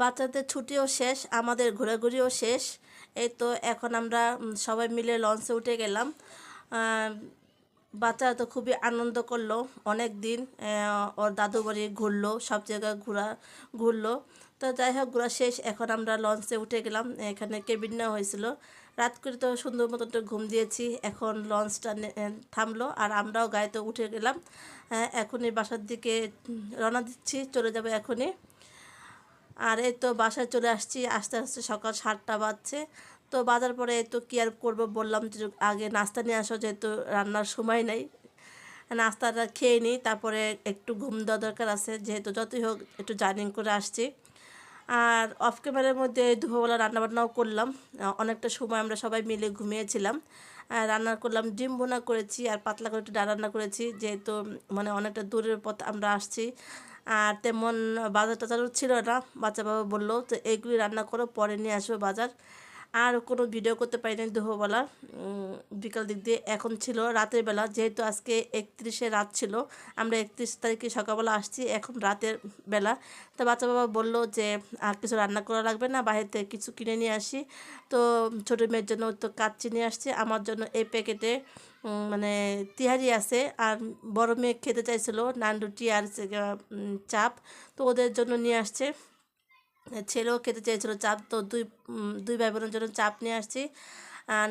বাচ্চাদের ছুটিও শেষ, আমাদের ঘোরাঘুরিও শেষ। এই তো এখন আমরা সবাই মিলে লঞ্চে উঠে গেলাম। বাচ্চারা তো খুবই আনন্দ করলো, অনেক দিন ওর দাদু বাড়ি ঘুরলো, সব জায়গায় ঘুরলো। তো যাই হোক, ঘোরা শেষ, এখন আমরা লঞ্চে উঠে গেলাম। এখানে কেবিন নেওয়া হয়েছিল, রাত করে তো সুন্দর মতো একটু ঘুম দিয়েছি। এখন লঞ্চটা থামলো আর আমরাও গাড়িতে উঠে গেলাম। এখনই বাসার দিকে রওনা দিচ্ছি, চলে যাবো এখনই। আর এই তো বাসায় চলে আসছি, আস্তে আস্তে সকাল 7টা বাজছে। তো বাজার পরে এই তো কী আর করবো, বললাম যে আগে নাস্তা নিয়ে আসো, যেহেতু রান্নার সময় নেই, নাস্তাটা খেয়ে নিই, তারপরে একটু ঘুম দেওয়া দরকার আছে, যেহেতু যতই হোক একটু জার্নি করে আসছি। আর অফ ক্যামেরার মধ্যে দুপুরবেলা রান্নাবান্নাও করলাম, অনেকটা সময় আমরা সবাই মিলে ঘুমিয়েছিলাম। রান্না করলাম, ডিম ভুনা করেছি আর পাতলা করে একটু ডাল রান্না করেছি, যেহেতু মানে অনেকটা দূরের পথ আমরা আসছি। আর তেমন বাজার টাজারও ছিল না, বাচ্চা বাবা বললো তো এইগুলি রান্না করো, পরে নিয়ে আসবে বাজার। আর কোনো ভিডিও করতে পারিনি দুপুরবেলা, বিকাল দিক দিয়ে। এখন ছিল রাতের বেলা, যেহেতু আজকে 31শে রাত ছিল, আমরা 31 তারিখে সকালবেলা আসছি, এখন রাতের বেলা। তো বাচ্চা বাবা বললো যে আর কিছু রান্না করা লাগবে না, বাইরে থেকে কিছু কিনে নিয়ে আসি। তো ছোটো মেয়ের জন্য তো কাচ্চি নিয়ে আসছে, আমার জন্য এই প্যাকেটে মানে তিহারি আছে। আর বড় মেয়ে খেতে চাইছিল নান রুটি আর চাপ, তো ওদের জন্য নিয়ে আসছে। ছেলেও খেতে চেয়েছিলো চাপ, তো দুই ভাই বোনের জন্য চাপ নিয়ে আসছি,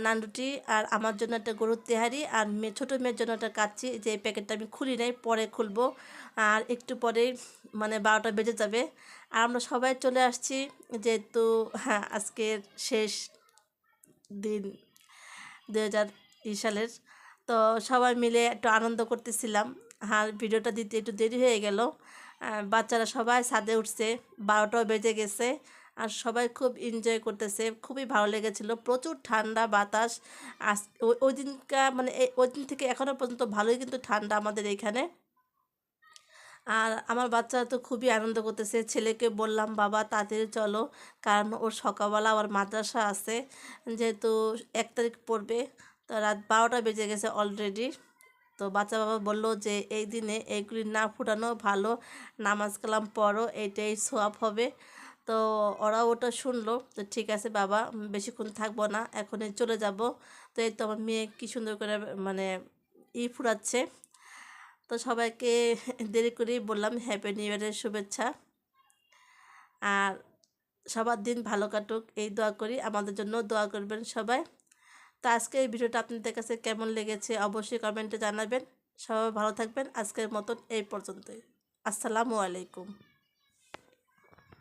নান রুটি, আর আমার জন্য একটা গরুর তেহারি, আর ছোটো মেয়ের জন্য একটা কাচ্চি। যে প্যাকেটটা আমি খুলি নাই, পরে খুলবো। আর একটু পরেই মানে 12টা বেজে যাবে। আর আমরা সবাই চলে আসছি, যেহেতু হ্যাঁ আজকের শেষ দিন 2020 সালের। তো সবাই মিলে একটু আনন্দ করতেছিলাম। আর ভিডিওটা দিতে একটু দেরি হয়ে গেল, বাচ্চারা সবাই ছাদে উঠছে, 12টাও বেজে গেছে। আর সবাই খুব এনজয় করতেছে, খুবই ভালো লেগেছিল, প্রচুর ঠান্ডা বাতাস। আজ ওই দিনকার মানে ওই দিন থেকে এখনও পর্যন্ত ভালোই কিন্তু ঠান্ডা আমাদের এখানে। আর আমার বাচ্চারা তো খুবই আনন্দ করতেছে। ছেলেকে বললাম বাবা তাড়াতাড়ি চলো, কারণ ওর সকালবেলা আবার মাদ্রাসা আছে, যেহেতু 1 তারিখ পড়বে। তো রাত 12টা বেজে গেছে অলরেডি। তো বাচ্চা বাবা বললো যে এই দিনে এইগুলি না ফুটানো ভালো, নামাজ কালাম পড়ো, এইটাই সোয়াব হবে। তো ওরা ওটা শুনলো, তো ঠিক আছে বাবা, বেশিক্ষণ থাকবো না, এখনই চলে যাব। তো এই তো আমার মেয়ে কী সুন্দর করে মানে ফুরাচ্ছে। তো সবাইকে দেরি করেই বললাম হ্যাপি নিউ ইয়ারের শুভেচ্ছা। আর সবার দিন ভালো কাটুক এই দোয়া করি, আমাদের জন্য দোয়া করবেন সবাই। তো আজকে এই ভিডিওটা আপনাদের কাছে কেমন লেগেছে অবশ্যই কমেন্টে জানাবেন। সবাই ভালো থাকবেন, আজকের মতন এই পর্যন্তই। আসসালামু আলাইকুম।